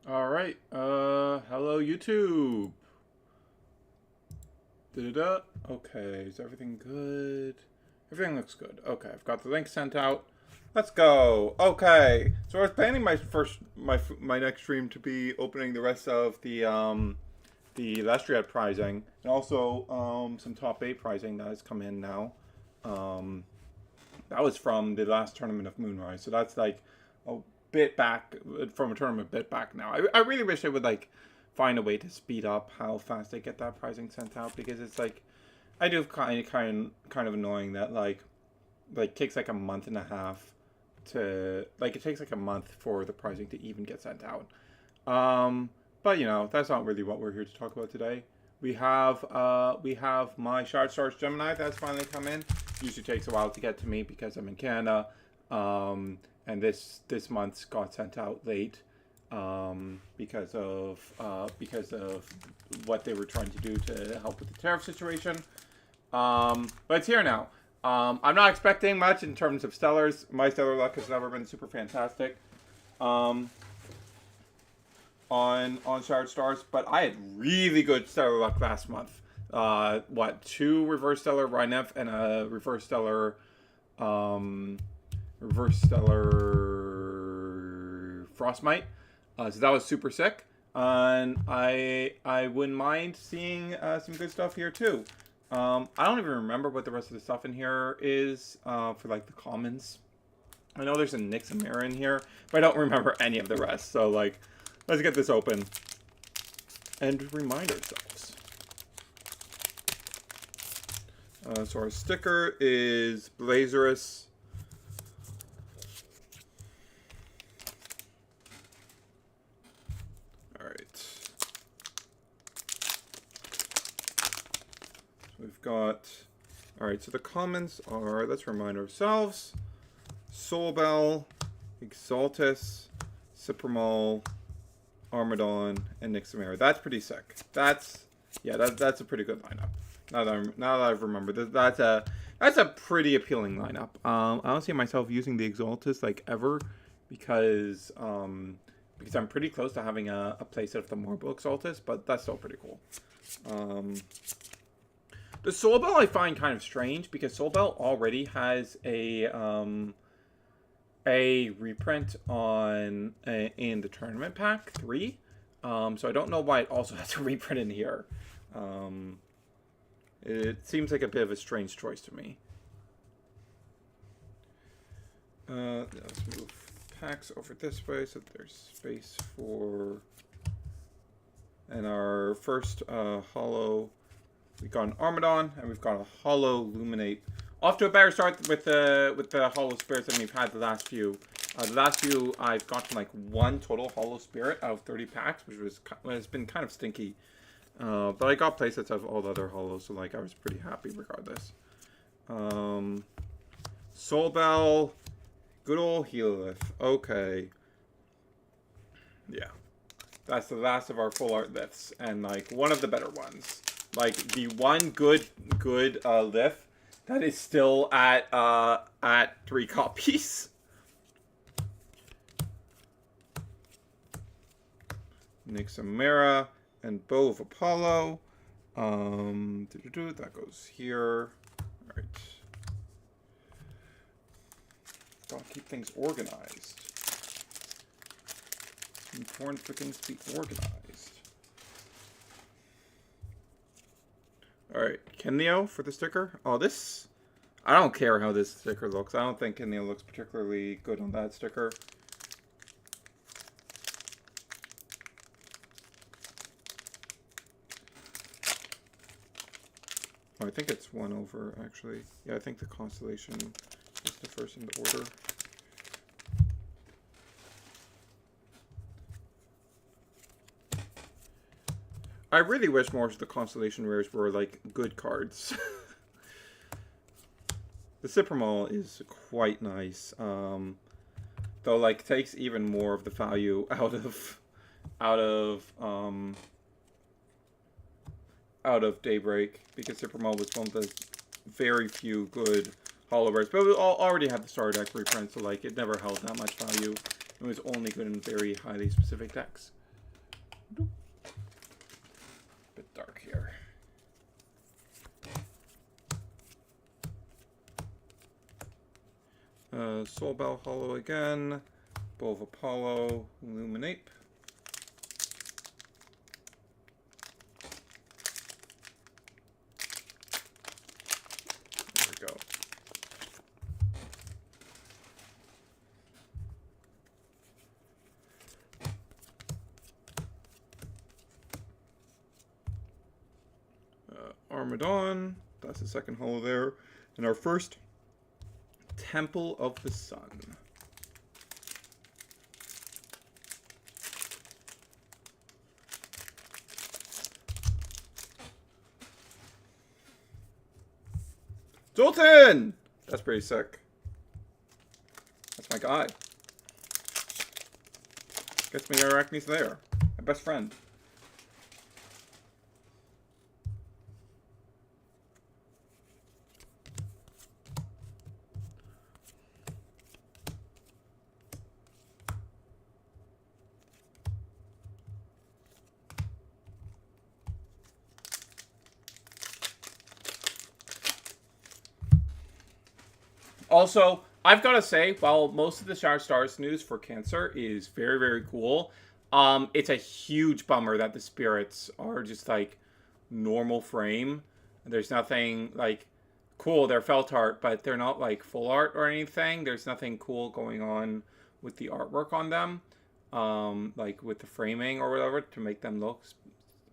All right. Hello YouTube. Da-da-da. Okay, is everything good? Everything looks good. Okay, I've got the link sent out. Let's go. Okay, so I was planning my next stream to be opening the rest of the Lestriad prizing and also some top 8 prizing that has come in now. Um, that was from the last tournament of Moonrise, so that's like a bit back from a tournament bit back now. I really wish they would like find a way to speed up how fast they get that pricing sent out, because it's like I do kind of annoying that like takes like a month and a half to it takes like a month for the pricing to even get sent out. But you know, that's not really what we're here to talk about today. We have my Shard Stars Gemini that's finally come in. Usually takes a while to get to me because I'm in Canada. And this month's got sent out late because of what they were trying to do to help with the tariff situation. But it's here now. I'm not expecting much in terms of stellars. My stellar luck has never been super fantastic on Shard Stars, but I had really good stellar luck last month. 2 reverse stellar Rhinef and a reverse stellar Frostmite. So that was super sick. And I wouldn't mind seeing some good stuff here too. I don't even remember what the rest of the stuff in here is for like the commons. I know there's a Nyx and Mira in here, but I don't remember any of the rest. So like, let's get this open and remind ourselves. So our sticker is Blazerous. We've got, alright, so the commons are, let's remind ourselves, Soulbell, Exaltus, Cipremol, Armadon, and Nixamera. That's pretty sick. That's a pretty good lineup. Now that I've remembered, that's a pretty appealing lineup. I don't see myself using the Exaltus like ever because I'm pretty close to having a playset of the Marble Exaltus, but that's still pretty cool. The Soulbell I find kind of strange because Soulbell already has a reprint on in the tournament pack 3, so I don't know why it also has a reprint in here. It seems like a bit of a strange choice to me. Let's move packs over this way so there's space for. And our first holo. We've got an Armadon, and we've got a Holo Luminate. Off to a better start with the Holo Spirits than we've had the last few. The last few, I've gotten like 1 total Holo Spirit out of 30 packs, which has been kind of stinky. But I got playsets of all the other Holos, so like I was pretty happy regardless. Soulbell, good old Healith. Okay. Yeah. That's the last of our full art lifts, and like one of the better ones. Like the one good lift that is still at 3 copies. Nixamera and Bow of Apollo. That goes here. All right. Gotta keep things organized. It's important for things to be organized. Alright, Kenleo for the sticker. Oh, this. I don't care how this sticker looks. I don't think Kenleo looks particularly good on that sticker. Oh, I think it's 1 over, actually. Yeah, I think the constellation is the first in the order. I really wish more of the constellation rares were like good cards. The Cipremol is quite nice, though like takes even more of the value out of Daybreak, because Cipremol was one of the very few good holo rares, but we already had the starter deck reprint, so like it never held that much value. It was only good in very highly specific decks. Bit dark here. Soul Bell Hollow again. Bow of Apollo, Illuminate. There we go. Armadon, that's the second hollow there. And our first Temple of the Sun. Zoltan! That's pretty sick. That's my guy. Gets me Arachne's there. My best friend. Also, I've got to say, while most of the Shattered Stars news for Cancer is very, very cool, it's a huge bummer that the spirits are just, like, normal frame. There's nothing, like, cool. They're felt art, but they're not, like, full art or anything. There's nothing cool going on with the artwork on them, like, with the framing or whatever, to make them look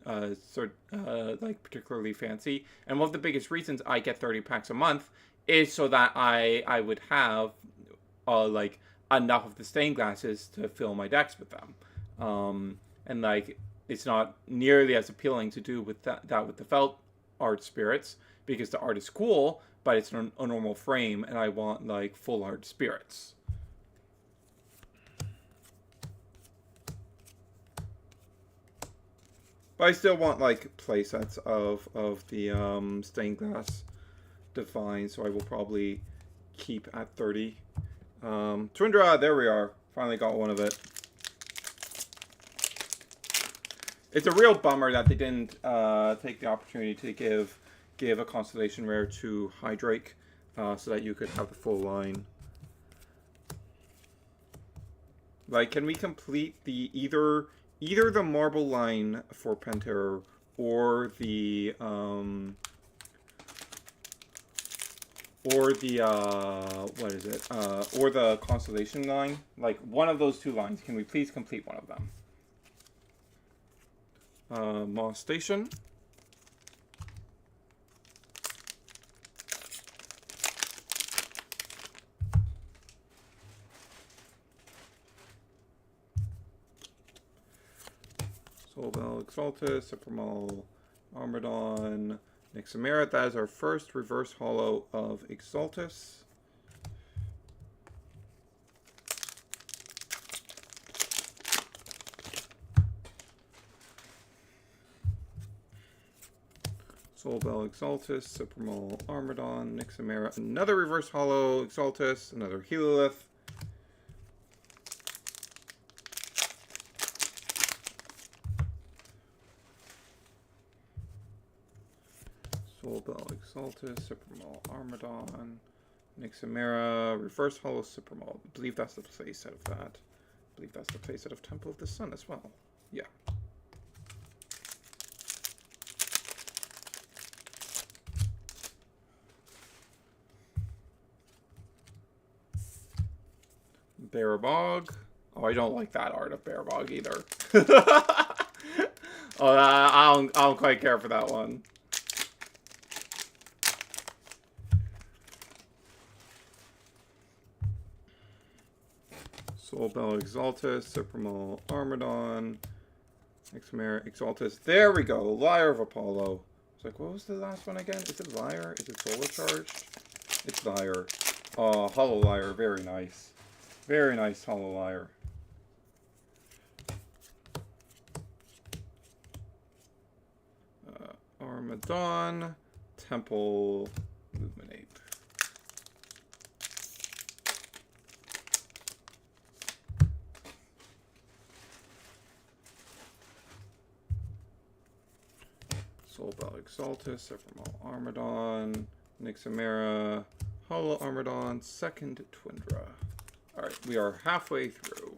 like, particularly fancy. And one of the biggest reasons I get 30 packs a month is so that I would have like enough of the stained glasses to fill my decks with them. And like it's not nearly as appealing to do with that with the felt art spirits, because the art is cool, but it's a normal frame, and I want like full art spirits. But I still want like playsets of the stained glass Divine, so I will probably keep at 30. Twindra, there we are. Finally got one of it. It's a real bummer that they didn't take the opportunity to give a constellation rare to Hydrake, so that you could have the full line. Like, can we complete the either the marble line for Pantera or the what is it? Or the constellation line? Like, one of those two lines. Can we please complete one of them? Moss Station. Soulbell Exaltus, Supramal Armadon, Nixamera. That is our first reverse holo of Exaltus. Soulbell Exaltus, Supramal Armadon, Nixamera. Another reverse holo Exaltus, another Helolith. Soulbell Exaltus, Supramal Armadon, Nixamera, reverse holo Supramal. I believe that's the playset of that. I believe that's the playset of Temple of the Sun as well. Yeah. Barabog. Oh, I don't like that art of Barabog either. Oh, I don't quite care for that one. Soulbell Exaltus, Supramal Armadon, Nixamera Exaltus. There we go. Lyre of Apollo. It's like, what was the last one again? Is it Lyre? Is it Solar Charged? It's Lyre. Oh, Hollow Lyre. Very nice. Very nice Hollow Lyre. Armadon, Temple, Illuminate. Soul Bell Exaltus, Ephemeral Armadon, Nixamera, Holo Armadon, second Twindra. Alright, we are halfway through.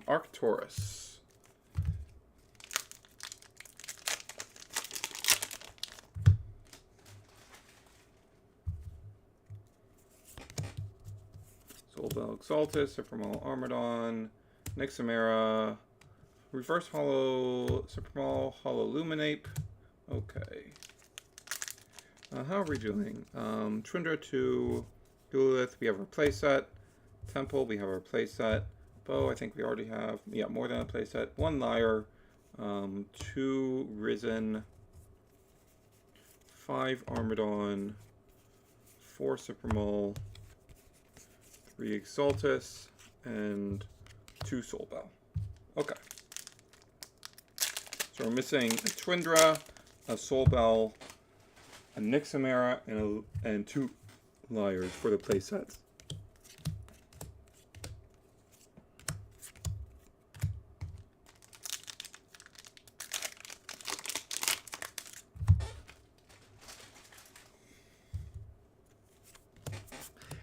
Arcturus. Soul Bell Exaltus, Ephemeral Armadon, Nixamera, Reverse Holo, Supremal, Holo Luminape. Okay. How are we doing? Twindra 2, Duelith, we have our playset. Temple, we have our playset. Bow, I think we already have, yeah, more than a playset. 1 Lyre, 2 Risen, 5 Armadon, 4 Supremal, 3 Exaltus, and 2 Soul Bell. Okay. So we're missing a Twindra, a Soul Bell, a Nixamera, and 2 Lyres for the playsets.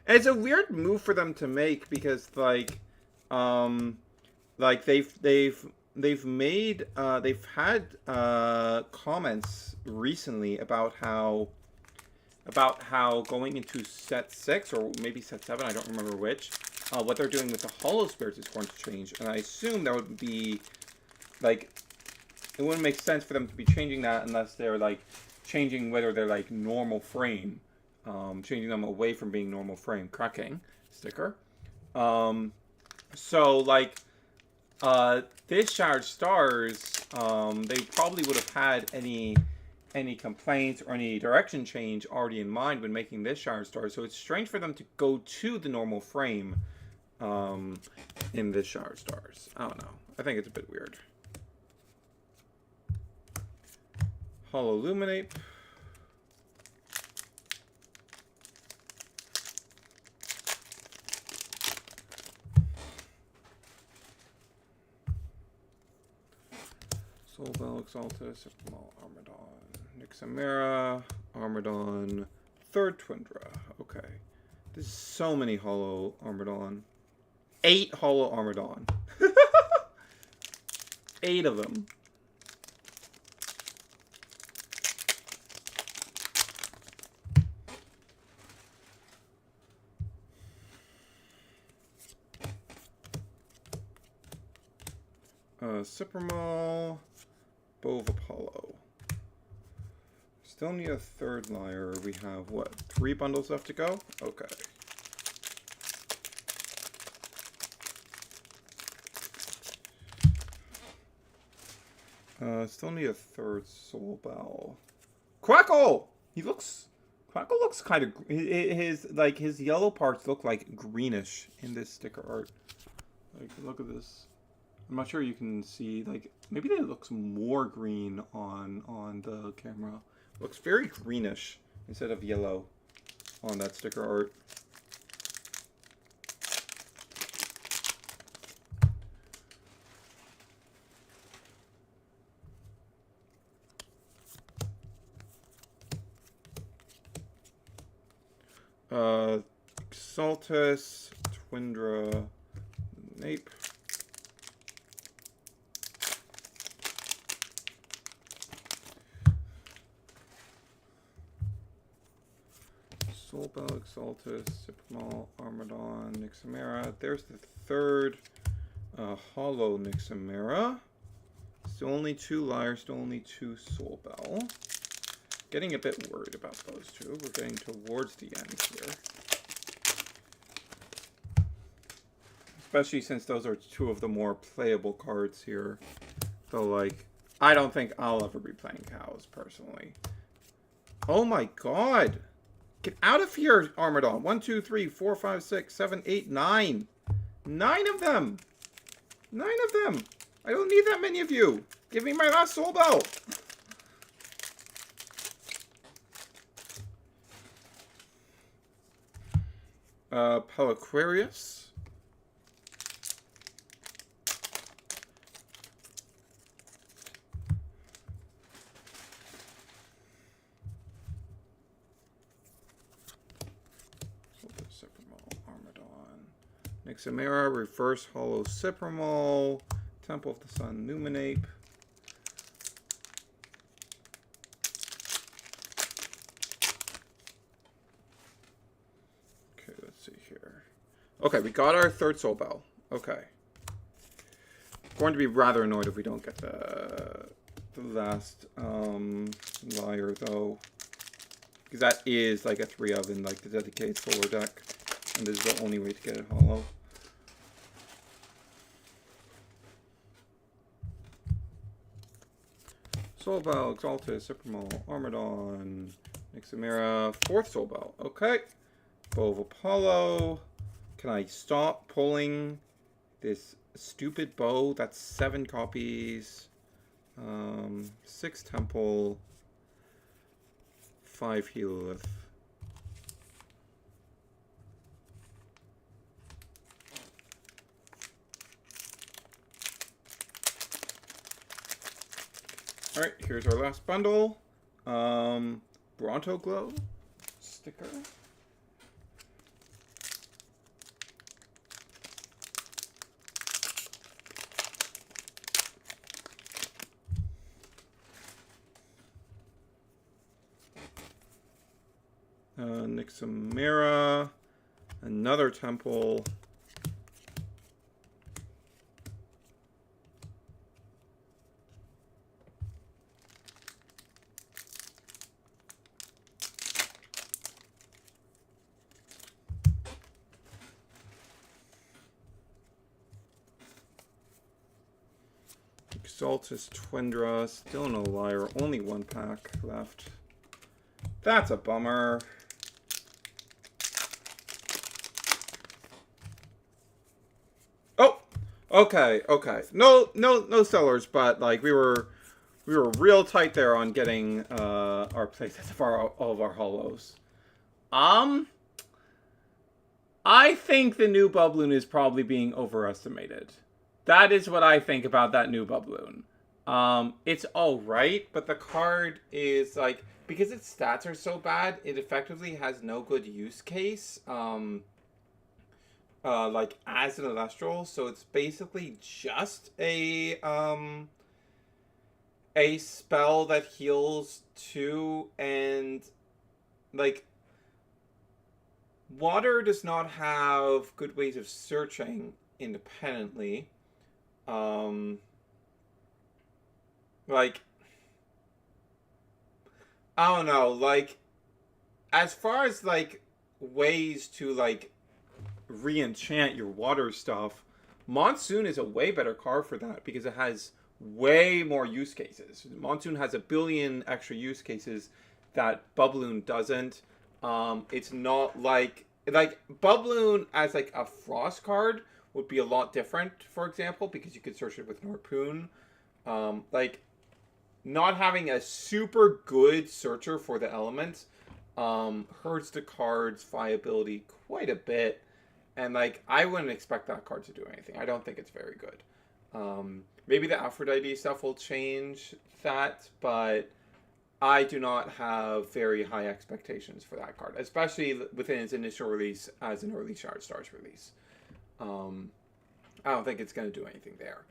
It's a weird move for them to make because they've had comments recently about how going into set 6 or maybe set 7, I don't remember which, what they're doing with the Holo Spirits is going to change, and I assume that would be like, it wouldn't make sense for them to be changing that unless they're like changing whether they're like normal frame. Changing them away from being normal frame. Cracking sticker. So like this Showered Stars, they probably would have had any complaints or any direction change already in mind when making this Showered Stars. So it's strange for them to go to the normal frame in this Showered Stars. I don't know. I think it's a bit weird. Holo Luminape. Soul Bell Exaltus, Ephemeral Armadon, Nixamera, Armadon, third Twindra. Okay. There's so many Holo Armadon. 8 Holo Armadon. 8 of them. Supremal, Bow of Apollo. Still need a third Lyre. We have, what, 3 bundles left to go? Okay. Still need a third Soul Bell. Quackle! Quackle looks kind of, his yellow parts look like greenish in this sticker art. Like, look at this. I'm not sure you can see, like, maybe it looks more green on the camera. It looks very greenish instead of yellow on that sticker art. Exaltus, Twindra, Nape. Soul Bell, Exaltus, Supremal, Armadon, Nixamera. There's the third Holo Nixamera. Still only 2 Lyres, still only 2 Soul Bell. Getting a bit worried about those two. We're getting towards the end here. Especially since those are 2 of the more playable cards here. Though, like, I don't think I'll ever be playing cows, personally. Oh my god! Get out of here, Armadon. 1, 2, 3, 4, 5, 6, 7, 8, 9. 9 of them. 9 of them. I don't need that many of you. Give me my last Soul Bell. Peliquarius. Nixamera, Reverse Hollow Ciprimal, Temple of the Sun Numinape. Okay, let's see here. Okay, we got our third Soul Bell. Okay. Going to be rather annoyed if we don't get the last Liar, though. Because that is like a 3 of in like the dedicated solar deck. And this is the only way to get it hollow. Soul Bell, Exalted, Ciprimal, Armadon, Nixamera, 4th Soul Bell. Okay. Bow of Apollo. Can I stop pulling this stupid bow? That's 7 copies. 6 Temple. 5 Helolith. Alright, here's our last bundle. Bronto Glow sticker. Nixamera. Another Temple. Exaltus Twindra, still no Liar, only 1 pack left. That's a bummer. Oh, okay. No sellers, but like we were real tight there on getting our playsets of all of our hollows. I think the new Bubloon is probably being overestimated. That is what I think about that new Bubloon. It's alright, but the card is like, because its stats are so bad, it effectively has no good use case, like as an Celestial, so it's basically just a spell that heals 2, and like, water does not have good ways of searching independently. Like, I don't know, like, as far as, like, ways to, like, re-enchant your water stuff, Monsoon is a way better card for that, because it has way more use cases. Monsoon has a billion extra use cases that Bubloon doesn't. It's not like Bubloon as, like, a Frost card would be a lot different, for example, because you could search it with Harpoon. Like, not having a super good searcher for the elements hurts the card's viability quite a bit. And, like, I wouldn't expect that card to do anything. I don't think it's very good. Maybe the Aphrodite stuff will change that, but I do not have very high expectations for that card, especially within its initial release as an early Shard Stars release. I don't think it's going to do anything there.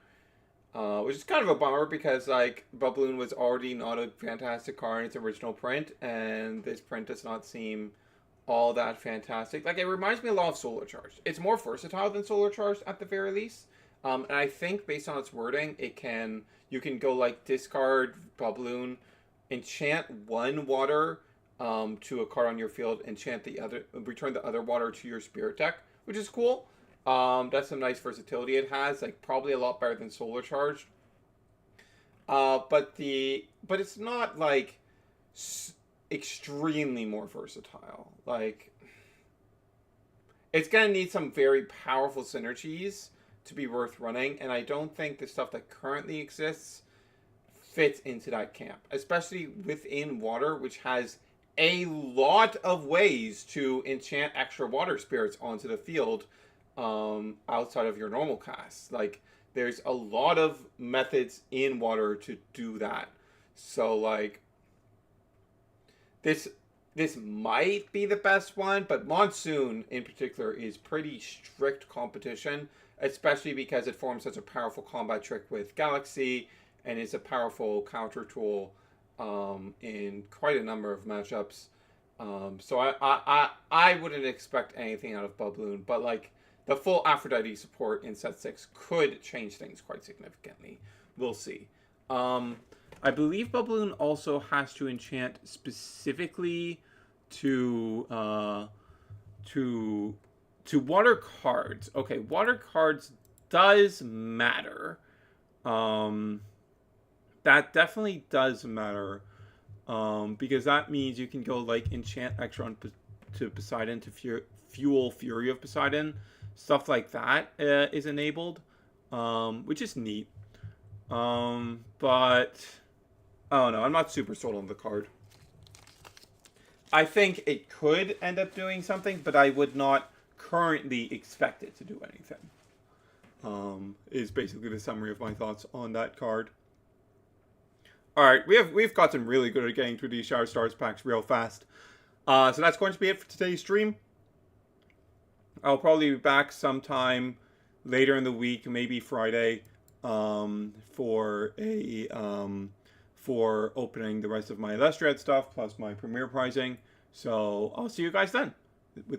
Which is kind of a bummer because, like, Bubloon was already not a fantastic card in its original print, and this print does not seem all that fantastic. Like, it reminds me a lot of Solar Charged. It's more versatile than Solar Charged at the very least. And I think based on its wording, you can go, like, discard Bubloon, enchant 1 water to a card on your field, return the other water to your spirit deck, which is cool. That's some nice versatility it has, like probably a lot better than Solar Charged. But it's not like extremely more versatile. Like, it's gonna need some very powerful synergies to be worth running, and I don't think the stuff that currently exists fits into that camp, especially within water, which has a lot of ways to enchant extra water spirits onto the field outside of your normal cast. Like, there's a lot of methods in water to do that. So, like, this this might be the best one, but Monsoon in particular is pretty strict competition, especially because it forms such a powerful combat trick with Galaxy and is a powerful counter tool in quite a number of matchups. So I wouldn't expect anything out of Bubloon, but like the full Aphrodite support in set 6 could change things quite significantly. We'll see. I believe Bubloon also has to enchant specifically to water cards. Okay, water cards does matter. That definitely does matter. Because that means you can go like enchant extra on to Poseidon to fuel Fury of Poseidon. Stuff like that is enabled, which is neat. But I don't know. I'm not super sold on the card. I think it could end up doing something, but I would not currently expect it to do anything. Is basically the summary of my thoughts on that card. All right, we've gotten really good at getting through these Shadow Stars packs real fast. So that's going to be it for today's stream. I'll probably be back sometime later in the week, maybe Friday, for opening the rest of my Illustrated stuff plus my Premiere pricing. So I'll see you guys then.